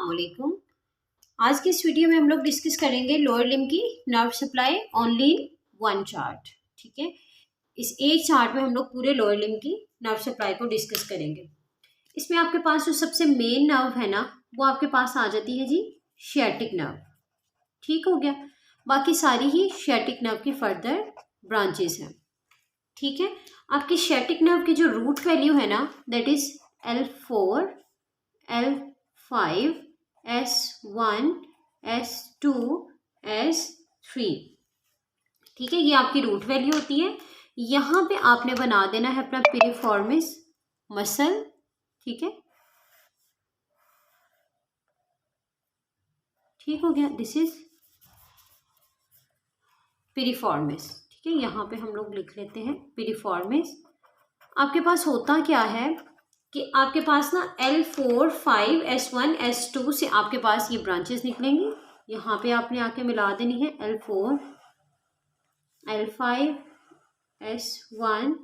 अस्सलामुअलैकुम। आज की इस वीडियो में हम लोग डिस्कस करेंगे लोअर लिम्ब की nerve supply only in one chart. ठीक है, इस एक चार्ट में हम लोग पूरे लोअर लिम्ब की नर्व सप्लाई को डिस्कस करेंगे। इसमें आपके पास जो सबसे मेन नर्व है ना, वो आपके पास आ जाती है जी शियाटिक नर्व। ठीक हो गया, बाकी सारी ही शियाटिक नर्व की फर्दर ब्रांचेस हैं। ठीक है, आपकी शियाटिक नर्व की जो रूट वैल्यू है ना, that is L4, L5, S1, S2, S3। ठीक है, ये आपकी रूट वैल्यू होती है। यहाँ पे आपने बना देना है अपना पिरिफॉर्मिस मसल। ठीक है, ठीक हो गया, दिस इज पिरिफॉर्मिस। ठीक है, यहाँ पे हम लोग लिख लेते हैं पिरिफॉर्मिस। आपके पास होता क्या है कि आपके पास ना L4, 5, S1, S2 से आपके पास ये ब्रांचेस निकलेंगी। यहाँ पे आपने आके मिला देनी है L4, L5, S1,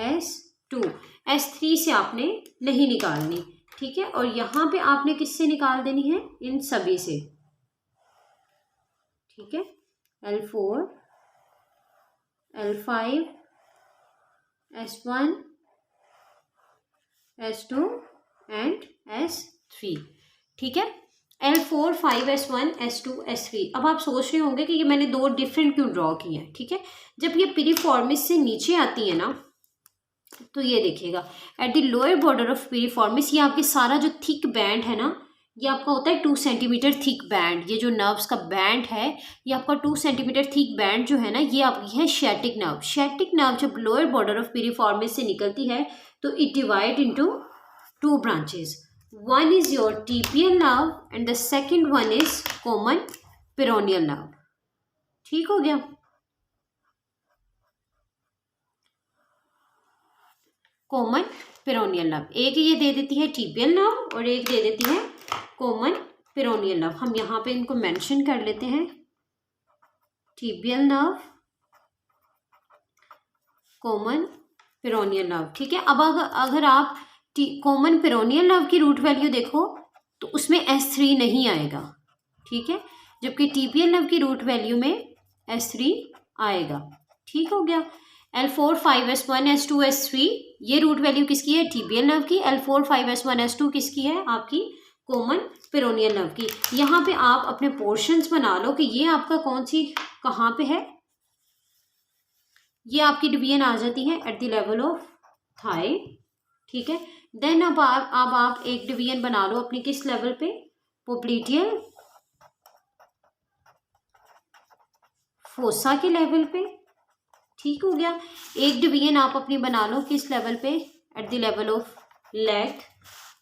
S2, S3 से आपने नहीं निकालनी। ठीक है, और यहाँ पे आपने किससे निकाल देनी है? इन सभी से। ठीक है, L4, L5, S1, S2 and S3। ठीक है, L4, 5, S1, S2, S3। अब आप सोच रहे होंगे कि ये मैंने दो डिफरेंट क्यों ड्रॉ किए हैं। ठीक है, जब ये पिरिफॉर्मिस से नीचे आती है ना, तो ये देखिएगा at the lower border of piriformis, ये आपके सारा जो थिक बैंड है ना, ये आपका होता है 2 सेंटीमीटर थिक बैंड। ये जो नर्व्स का बैंड है, ये आपका 2 सेंटीमीटर थिक बैंड जो है ना, ये आपकी है शियाटिक नर्व। शियाटिक नर्व जब लोअर बॉर्डर ऑफ पिरिफॉर्मिस से निकलती है तो it divide into 2 branches. One is your tibial nerve and the second one is common peroneal nerve. ठीक हो गया, कॉमन पेरोनियल नर्व। एक ये दे देती है टिबियल नर्व और एक दे देती है कॉमन पेरोनियल नर्व। हम यहाँ पे इनको मेंशन कर लेते हैं, tibial nerve, common peroneal nerve. ठीक है, अब अगर आप कॉमन पेरोनियल नर्व की रूट वैल्यू देखो तो उसमें S3 नहीं आएगा। ठीक है, जबकि टिबियल नर्व की रूट वैल्यू में S3 आएगा। ठीक हो गया, L4, 5, S1, S2, S3 ये रूट वैल्यू किसकी है? टिबियल नर्व की। L4, 5, S1, S2 किसकी है? आपकी कॉमन पेरोनियल नर्व की। यहाँ पे आप अपने पोर्शंस बना लो कि ये आपका कौन सी कहाँ पे है। ये आपकी डिवीजन आ जाती है at the level of Thai. ठीक है, देन अब आप एक डिवीजन बना लो अपनी किस लेवल पे? पोप्लीटियल फोसा के लेवल पे। ठीक हो गया, एक डिवीजन आप अपनी बना लो किस लेवल पे? Eight the level of leg.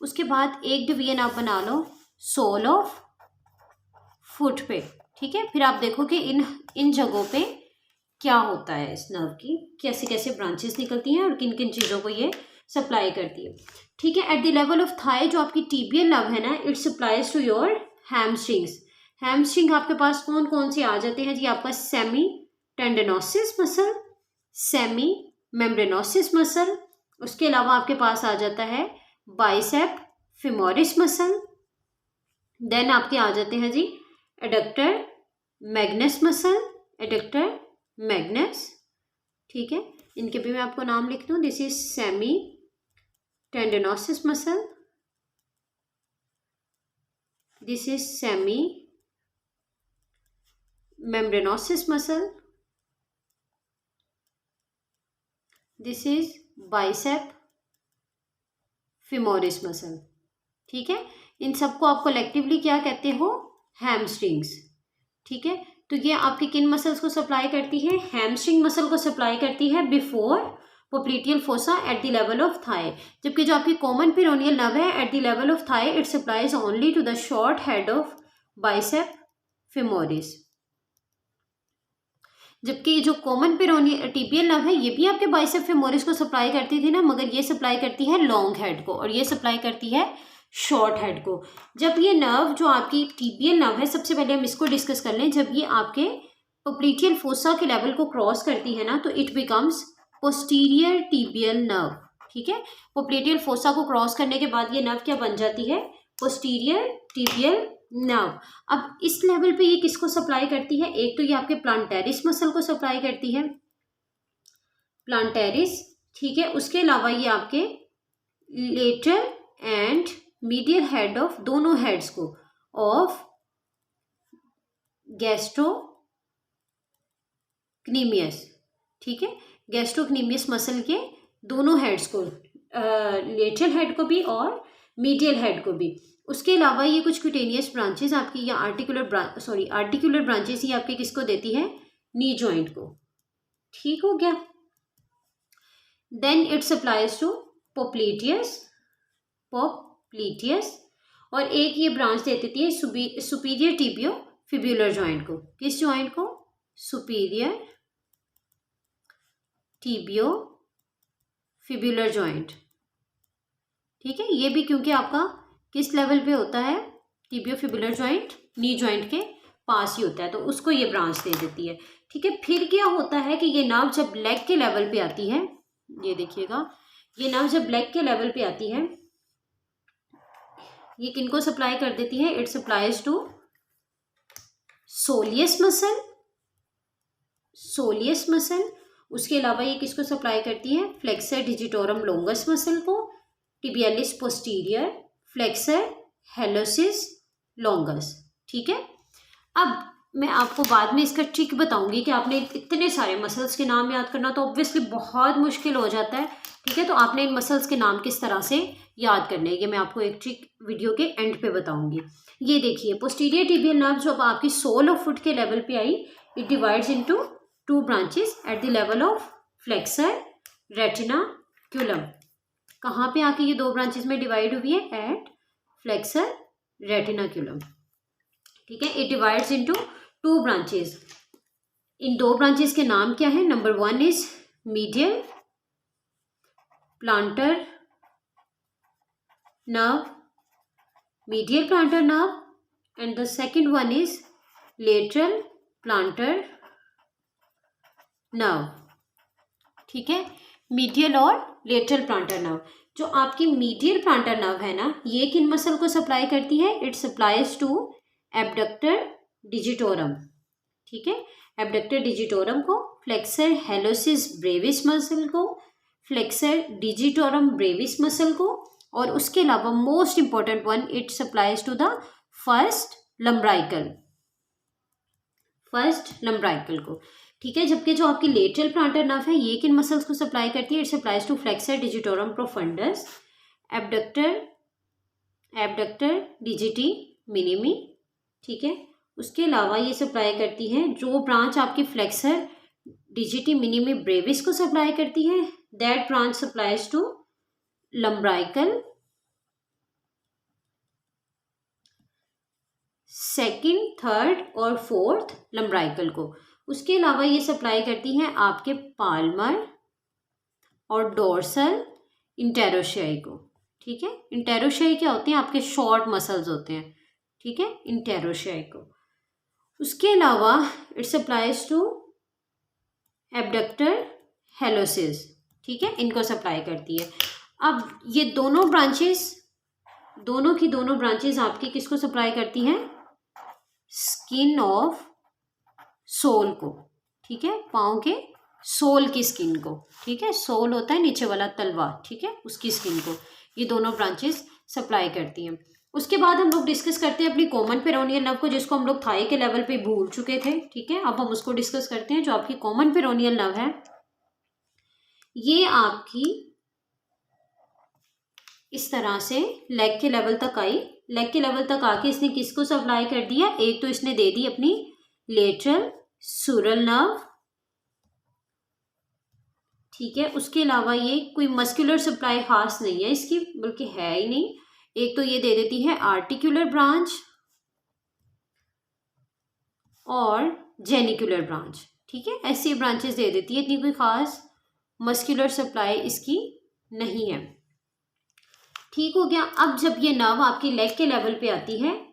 उसके बाद एक डिवीजन आप बना लो सोल ऑफ फुट पे। ठीक है, फिर आप देखो कि इन जगहों पे क्या होता है, इस नर्व की कैसे कैसे ब्रांचेस निकलती हैं और किन किन चीज़ों को ये सप्लाई करती है। ठीक है, at the level of thigh जो आपकी टिबियल नर्व है ना, it supplies to your hamstrings. Hamstring आपके पास कौन कौन से आ जाते हैं जी? आपका semi tendinosus muscle, semi membranosus muscle. उसके अलावा आपके पास आ जाता है बाइसेप फिमोरिस मसल। देन आपके आ जाते हैं जी adductor magnus muscle, adductor magnus. ठीक है, इनके भी मैं आपको नाम लिख दूं। This is semi tendinosus muscle, this is semi membranosus muscle, this is bicep femoris muscle. ठीक है, इन सबको आप कलेक्टिवली क्या कहते हो? हैमस्ट्रिंग्स। ठीक है, तो ये आपके किन मसल्स को सप्लाई करती है? हैमस्ट्रिंग मसल को सप्लाई करती है before popliteal fossa at the level of thigh. जबकि जो आपकी कॉमन पेरोनियल नर्व है at the level of thigh, it supplies only to the short head of bicep femoris. जबकि जो कॉमन पेरोनियल टिबियल नर्व है, ये भी आपके बाइसेप फेमोरिस को सप्लाई करती थी ना, मगर ये सप्लाई करती है लॉन्ग हेड को और ये सप्लाई करती है शॉर्ट हेड को। जब ये नर्व जो आपकी टिबियल नर्व है, सबसे पहले हम इसको डिस्कस कर लें, जब ये आपके पोप्लीटियल फोसा के लेवल को क्रॉस करती है ना, तो it becomes posterior tibial nerve. ठीक है, पोप्लीटियल फोसा को क्रॉस करने के बाद ये नर्व क्या बन जाती है? Posterior tibial nerve. अब इस लेवल पे ये किसको सप्लाई करती है? एक तो ये आपके प्लांटेरिस मसल को सप्लाई करती है, प्लांटेरिस, ठीक है। उसके अलावा ये आपके lateral and medial head of, दोनों हेड्स को, ऑफ गैस्ट्रोक्नीमियस, ठीक है, गैस्ट्रोक्नीमियस मसल के दोनों हेड्स को, लेटरल हेड को भी और मीडियल हेड को भी। उसके अलावा ये कुछ क्यूटेनियस ब्रांचेस आपकी या आर्टिकुलर ब्रांचेस ही आपके किसको देती है? नी जॉइंट को, ठीक हो गया। देन इट सप्लाइज टू पोप्लीटियस, और एक ये ब्रांच दे देती है सुपीरियर टिबियो फिब्युलर जॉइंट को। किस जॉइंट को? सुपीरियर टिबियो फिब्युलर जॉइंट, ठीक है। ये भी क्योंकि आपका किस लेवल पे होता है? टिबियो फिब्युलर जॉइंट नी जॉइंट के पास ही होता है, तो उसको ये ब्रांच दे देती है, ठीक है। फिर क्या होता है कि ये नर्व जब लेग के लेवल पे आती है, ये देखिएगा, ये नर्व जब लेग के लेवल पे आती है, ये किनको सप्लाई कर देती है? It supplies to soleus muscle. उसके अलावा ये किसको सप्लाई करती है? फ्लेक्सर डिजिटोरम लोंगस मसल को, tibialis posterior, flexor hallucis longus, ठीक है। अब मैं आपको बाद में इसका ट्रिक बताऊंगी कि आपने इतने सारे मसल्स के नाम याद करना तो ऑब्वियसली बहुत मुश्किल हो जाता है, ठीक है। तो आपने इन मसल्स के नाम किस तरह से याद करने हैं ये मैं आपको एक ट्रिक वीडियो के एंड पे बताऊंगी। ये देखिए, पोस्टीरियर टिबियल नर्व जब आपकी सोल ऑफ फुट के लेवल पे आई, it divides into 2 branches at the level of flexor retinaculum. कहाँ पे आके ये 2 ब्रांचेस में डिवाइड हुई है? एट फ्लेक्सर रेटिनाक्युलम, ठीक है। It divides into 2 branches. In 2 branches के नाम क्या है? Number 1 is medial planter nerve, medial plantar nerve, and the second one is lateral plantar nerve, ठीक है। मीडियल और लेटरल प्लांटर नर्व। जो आपकी मीडियल प्लांटर नर्व है ना, ये किन मसल को सप्लाई करती है? It supplies to abductor digitorum, ठीक है। एब्डक्टर डिजिटोरम को, फ्लेक्सर हेलोसिस ब्रेविस मसल को, फ्लेक्सर डिजिटोरम ब्रेविस मसल को, और उसके अलावा most important one, it supplies to the first lumbrical को, ठीक है। जबकि जो आपकी लेटरल प्लांटर नर्व है, ये किन मसल्स को सप्लाई करती है? It supplies to flexor digitorum profundus, abductor digiti minimi, ठीक है। उसके अलावा ये सप्लाई करती है, जो ब्रांच आपकी फ्लेक्सर डिजिटी मिनिमी ब्रेविस को सप्लाई करती है, that branch supplies to lumbrical, second, third और फोर्थ लंब्राइकल को। उसके अलावा ये सप्लाई करती है आपके पाल्मर और डोर्सल इंटेरोशियाई को, ठीक है। इंटेरोशियाई क्या होते हैं? आपके शॉर्ट मसल्स होते हैं, ठीक है, इंटेरोशियाई को। उसके अलावा इट सप्लाइज टू एब्डक्टर हेलोसिस, ठीक है, इनको सप्लाई करती है। अब ये दोनों ब्रांचेस आपकी किसको सप्लाई करती हैं? स्किन ऑफ सोल को, ठीक है, पाँव के सोल की स्किन को, ठीक है। सोल होता है नीचे वाला तलवा, ठीक है, उसकी स्किन को ये दोनों ब्रांचेस सप्लाई करती हैं। उसके बाद हम लोग डिस्कस करते हैं अपनी कॉमन पेरोनियल नर्व को, जिसको हम लोग थाई के लेवल पे भूल चुके थे, ठीक है। अब हम उसको डिस्कस करते हैं। जो आपकी कॉमन पेरोनियल नर्व है, ये आपकी इस तरह से लेग के लेवल तक आई। लेग के लेवल तक आके इसने किसको सप्लाई कर दिया? एक तो इसने दे दी अपनी लेटरल सुरल नर्व, ठीक है। उसके अलावा ये कोई मस्कुलर सप्लाई खास नहीं है इसकी, बल्कि है ही नहीं। एक तो ये दे देती है आर्टिकुलर ब्रांच और जेनिकुलर ब्रांच, ठीक है, ऐसी ब्रांचेस दे देती है। इतनी कोई खास मस्कुलर सप्लाई इसकी नहीं है, ठीक हो गया। अब जब ये नर्व आपकी लेग के लेवल पे आती है,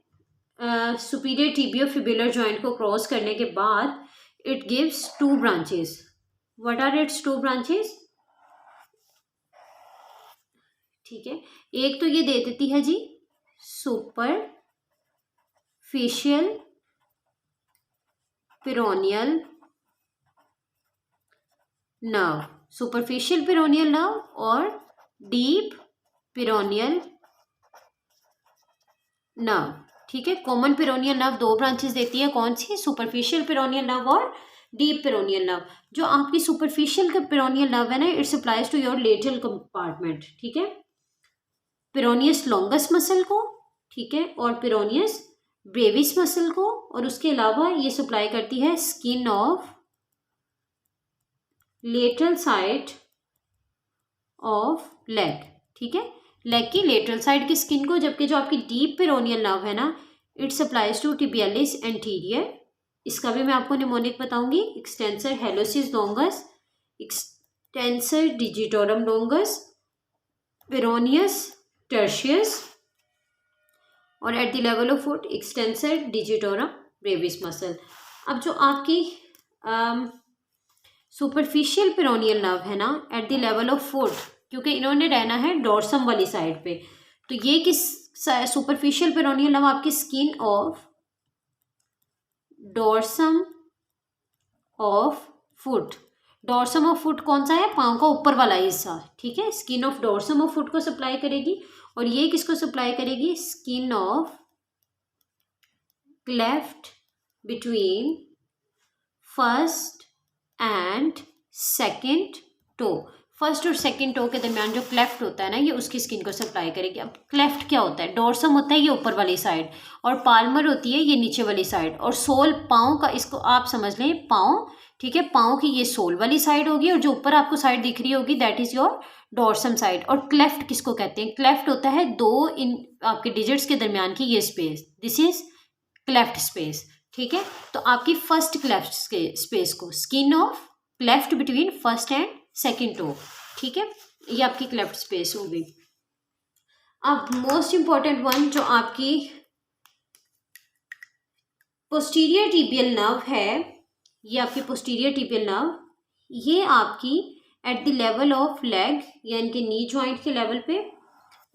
सुपीरियर टिबियो फिब्युलर जॉइंट को क्रॉस करने के बाद, it gives 2 branches. What are its 2 branches? ठीक है, एक तो ये दे देती है जी superficial peroneal nerve, superficial peroneal nerve और डीप पेरोनियल नर्व। ठीक है, कॉमन पेरोनियल नर्व दो ब्रांचेस देती है, कौन सी? सुपरफिशियल पेरोनियल नर्व और डीप पेरोनियल नर्व। जो आपकी सुपरफिशियल पेरोनियल नर्व है ना, it supplies to your lateral compartment. ठीक है, पेरोनियस लॉन्गस मसल को, ठीक है, और पेरोनियस ब्रेविस मसल को, और उसके अलावा ये सप्लाई करती है skin of lateral side of leg. ठीक है, लेग की लेटरल साइड की स्किन को, जबकि जो आपकी डीप पेरोनियल नर्व है ना, it supplies to tibialis anterior. इसका भी मैं आपको निमोनिक बताऊंगी। Extensor hallucis longus, extensor digitorum longus, peroneus tertius, और at the level of foot extensor digitorum brevis muscle. अब जो आपकी सुपरफिशियल पेरोनियल नर्व है ना, at the level of foot, क्योंकि इन्होंने रहना है डोर्सम वाली साइड पे, तो ये किस सुपरफिशियल पेरोनियल नर्व आपकी skin of dorsum of foot. Dorsum of foot कौन सा है? पाँव का ऊपर वाला हिस्सा। ठीक है, skin of dorsum of foot को सप्लाई करेगी, और ये किसको सप्लाई करेगी? Skin of cleft between first and second toe. First और सेकेंड टो के दरमियान जो क्लेफ्ट होता है ना, ये उसकी स्किन को सप्लाई करेगी। अब क्लेफ्ट क्या होता है? डोर्सम होता है ये ऊपर वाली साइड, और पाल्मर होती है ये नीचे वाली साइड, और सोल पाँव का, इसको आप समझ लें पाँव। ठीक है, पाँव की ये सोल वाली साइड होगी, और जो ऊपर आपको साइड दिख रही होगी that is your dorsum side. और क्लेफ्ट किसको कहते हैं? क्लेफ्ट होता है दो इन आपके डिजिट्स के दरमियान की ये space, this is cleft space. ठीक है, तो आपकी फर्स्ट क्लेफ्ट स्पेस को, skin of cleft between first and second toe. ठीक है, ये आपकी क्लेफ्ट स्पेस होगी। अब मोस्ट इंपॉर्टेंट वन, जो आपकी पोस्टीरियर टिबियल नर्व है, ये आपकी पोस्टीरियर टिबियल नर्व, ये आपकी eight the level of leg यानी कि नी जॉइंट के लेवल पे,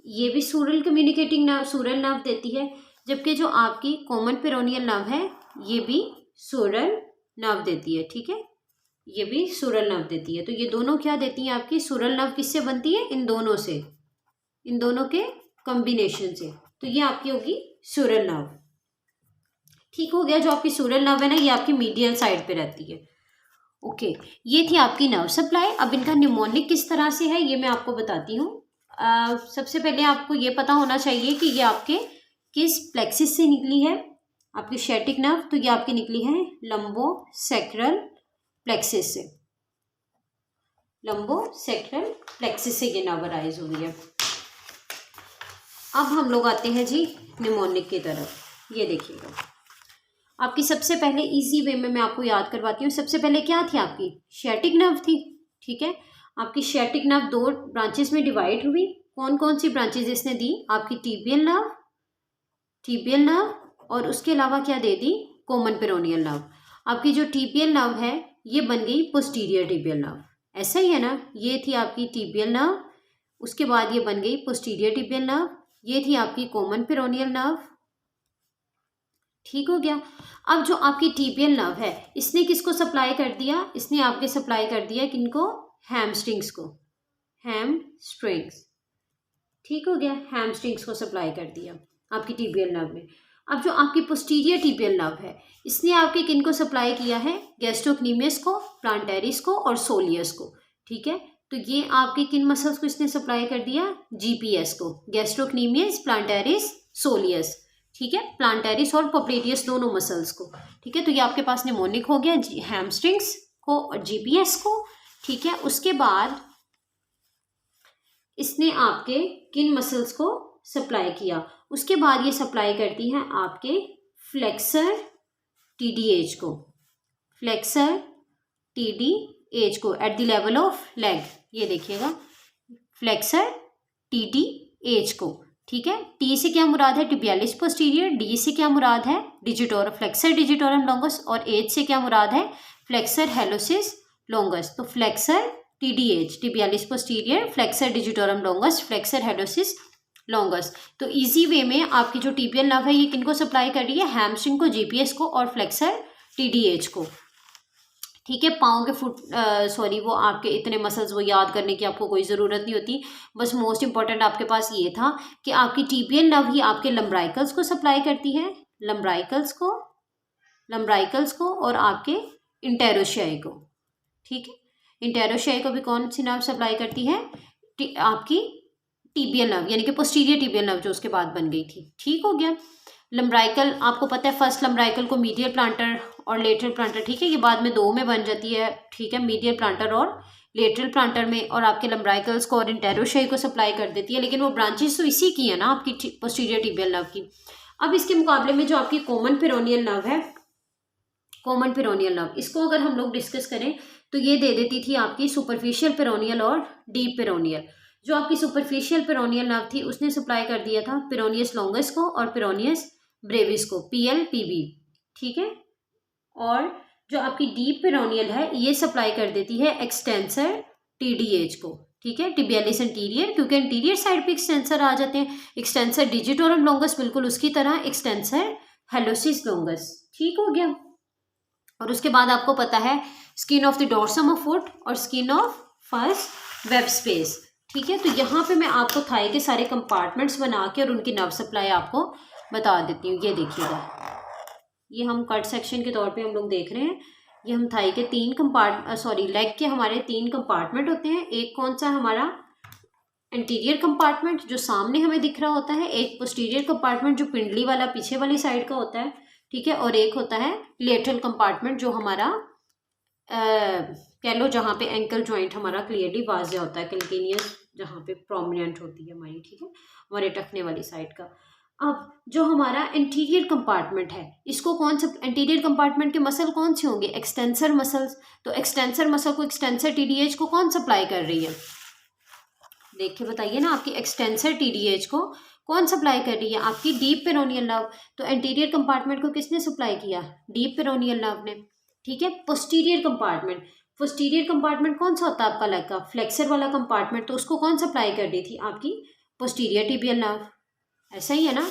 ये भी सूरल कम्युनिकेटिंग नर्व, सूरल नर्व देती है, जबकि जो आपकी कॉमन पेरोनियल नर्व है ये भी सूरल नर्व देती है। ठीक है, ये भी सूरल नर्व देती है। तो ये दोनों क्या देती हैं आपकी? सूरल नर्व किससे बनती है? इन दोनों से, इन दोनों के कॉम्बिनेशन से। तो ये आपकी होगी सूरल नर्व। ठीक हो गया, जो आपकी सूरल नर्व है ना, ये आपकी मीडियल साइड पे रहती है। ओके, ये थी आपकी नर्व सप्लाई। अब इनका निमोनिक किस तरह से है ये मैं आपको बताती हूँ। सबसे पहले आपको ये पता होना चाहिए कि ये आपके किस प्लेक्सिस से निकली है। आपकी शेटिक नर्व, तो ये आपकी निकली है लंबोसेक्रल प्लेक्सिस से, लंबोसेक्रल प्लेक्सिस से ये नर्व अराइज हुई है। अब हम लोग आते हैं जी निमोनिक की तरफ। ये देखिएगा, आपकी सबसे पहले इजी वे में मैं आपको याद करवाती हूँ। सबसे पहले क्या थी? आपकी शेटिक नर्व थी। ठीक है, आपकी शेटिक नर्व दो ब्रांचेस में डिवाइड हुई। कौन कौन सी ब्रांचेस इसने दी? आपकी टिबियल नर्व, और उसके अलावा क्या दे दी? Common peroneal nerve. आपकी जो टिबियल नर्व है ये बन गई पोस्टीरियर टिबियल नर्व, ऐसा ही है ना। ये थी आपकी टिबियल नर्व, उसके बाद ये बन गई पोस्टीरियर टिबियल नर्व, ये थी आपकी कॉमन पेरोनियल नर्व। ठीक हो गया। अब जो आपकी टिबियल नर्व है, इसने किसको सप्लाई कर दिया? इसने आपके सप्लाई कर दिया किनको? हैमस्ट्रिंग्स को, हैमस्ट्रिंग्स। ठीक हो गया, हैमस्ट्रिंग्स को सप्लाई कर दिया आपकी टिबियल नर्व में। अब जो आपकी पोस्टीरियर टिबियल नर्व है, इसने आपके किन को सप्लाई किया है? गैस्ट्रोक्नीमियस को, प्लांटेरिस को और सोलियस को। ठीक है, तो ये आपके किन मसल्स को इसने सप्लाई कर दिया? जीपीएस को, गैस्ट्रोक्नीमियस, प्लांटेरिस, सोलियस। ठीक है, प्लांटेरिस और पोप्लेटियस दोनों मसल्स को। ठीक है, तो ये आपके पास निमोनिक हो गया, हैमस्ट्रिंग्स को और जीपीएस को। ठीक है, उसके बाद इसने आपके किन मसल्स को सप्लाई किया? उसके बाद ये सप्लाई करती हैं आपके फ्लेक्सर टीडीएच को, फ्लेक्सर टीडीएच को eight the level of leg. ये देखिएगा, फ्लेक्सर टीडीएच को। ठीक है, टी से क्या मुराद है? टिबियालिस पोस्टीरियर, डी से क्या मुराद है? डिजिटोरम, फ्लेक्सर डिजिटोरम लॉन्गस, और एच से क्या मुराद है? Flexor hallucis longus. तो flexor TDH, tibialis posterior, flexor digitorum longus, flexor hallucis longus. तो इजी वे में आपकी जो टिबियल नर्व है ये किनको सप्लाई कर रही है, हैमस्ट्रिंग को, जीपीएस को और फ्लेक्सर टीडीएच को। ठीक है, पाँव के फुट वो आपके इतने मसल्स वो याद करने की आपको कोई ज़रूरत नहीं होती। बस मोस्ट इंपॉर्टेंट आपके पास ये था कि आपकी टिबियल नर्व ही आपके लम्ब्राइकल्स को सप्लाई करती है, लम्ब्राइकल्स को और आपके इंटेरोशियाई को। ठीक है, इंटेरोशियाई को भी कौन सी नर्व सप्लाई करती है, आपकी टिबियल नर्व, यानी कि पोस्टीरियर टिबियल नर्व जो उसके बाद बन गई थी। ठीक हो गया। लम्ब्राइकल आपको पता है, फर्स्ट लम्ब्राइकल को मीडियल प्लांटर और लेटरल प्लांटर, ठीक है, ये बाद में 2 में बन जाती है। ठीक है, मीडियल प्लांटर और लेटरल प्लांटर में, और आपके लम्ब्राइकल्स को और इंटेरोशियाई को सप्लाई कर देती है। लेकिन वो ब्रांचेस तो इसी की है ना, आपकी पोस्टीरियर टिबियल नर्व की। अब इसके मुकाबले में जो आपकी कॉमन पेरोनियल नर्व है, कॉमन पेरोनियल नर्व, इसको अगर हम लोग डिस्कस करें तो ये दे देती थी आपकी सुपरफिशियल पेरोनियल और डीप पेरोनियल। जो आपकी सुपरफिशियल पेरोनियल नर्व थी उसने सप्लाई कर दिया था पेरोनियस लॉन्गस को और पेरोनियस ब्रेविस को, पीएल पीबी। ठीक है, और जो आपकी डीप पेरोनियल है ये सप्लाई कर देती है एक्सटेंसर टीडीएच को। ठीक है, टिबियालिस एंटीरियर, क्योंकि एंटीरियर साइड पे एक्सटेंसर आ जाते हैं। एक्सटेंसर डिजिटोरम लॉन्गस बिल्कुल उसकी तरह, एक्सटेंसर हेलोसिस लॉन्गस। ठीक हो गया। और उसके बाद आपको पता है skin of the dorsum of foot और skin of first web space. ठीक है, तो यहाँ पे मैं आपको थाई के सारे कंपार्टमेंट्स बना के और उनकी नर्व सप्लाई आपको बता देती हूँ। ये देखिएगा, ये हम कट सेक्शन के तौर पे हम लोग देख रहे हैं। ये हम थाई के लेग के हमारे 3 कंपार्टमेंट होते हैं। एक कौन सा हमारा एंटीरियर कंपार्टमेंट जो सामने हमें दिख रहा होता है, एक पोस्टीरियर कंपार्टमेंट जो पिंडली वाला पीछे वाली साइड का होता है। ठीक है, और एक होता है लेटरल कंपार्टमेंट जो हमारा कह लो जहाँ पे एंकल जॉइंट हमारा क्लियरली वाज़ेह होता है, कैल्केनियस जहाँ पे प्रोमिनेंट होती है हमारी। ठीक है, हमारे टखने वाली साइड का। अब जो हमारा इंटीरियर कंपार्टमेंट है, इसको कौन सा, एंटीरियर कंपार्टमेंट के मसल कौन से होंगे, एक्सटेंसर मसल्स। तो एक्सटेंसर मसल को एक्सटेंसर टीडीएच को कौन सप्लाई कर रही है, देख के बताइए ना। आपकी एक्सटेंसर टीडीएच को कौन सप्लाई कर रही है, आपकी डीप पेरोनियल नर्व। तो एंटीरियर कंपार्टमेंट को किसने सप्लाई किया, डीप पेरोनियल नर्व ने। ठीक है, पोस्टीरियर कंपार्टमेंट कौन सा होता है आपका लेग का, फ्लेक्सर वाला कंपार्टमेंट, तो उसको कौन सप्लाई कर रही थी, आपकी पोस्टीरियर टिबियल नर्व। ऐसा ही है ना,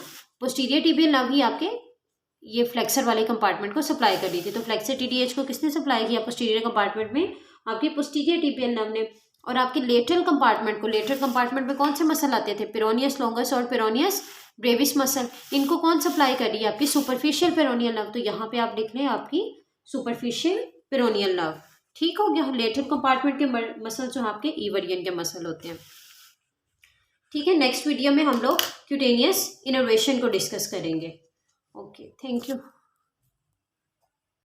पोस्टीरियर टिबियल नर्व ही आपके ये फ्लेक्सर वाले कंपार्टमेंट को सप्लाई कर रही थी। तो फ्लेक्सर टीडीएच को किसने सप्लाई किया पोस्टीरियर कंपार्टमेंट में, आपकी पोस्टीरियर टिबियल नर्व ने। और आपके लेटरल कंपार्टमेंट में कौन से मसल आते थे, पेरोनियस लॉन्गस और पेरोनियस ब्रेविस मसल। इनको कौन सप्लाई कर रही है, आपकी सुपरफिशियल पेरोनियल नर्व। तो यहाँ पे आप लिख लें आपकी सुपरफिशियल पेरोनियल नर्व। ठीक हो गया। लेटरल कंपार्टमेंट के मसल जो आपके ईवरियन के मसल होते हैं। ठीक है, नेक्स्ट वीडियो में हम लोग क्यूटेनियस इनर्वेशन को डिस्कस करेंगे। Okay, thank you.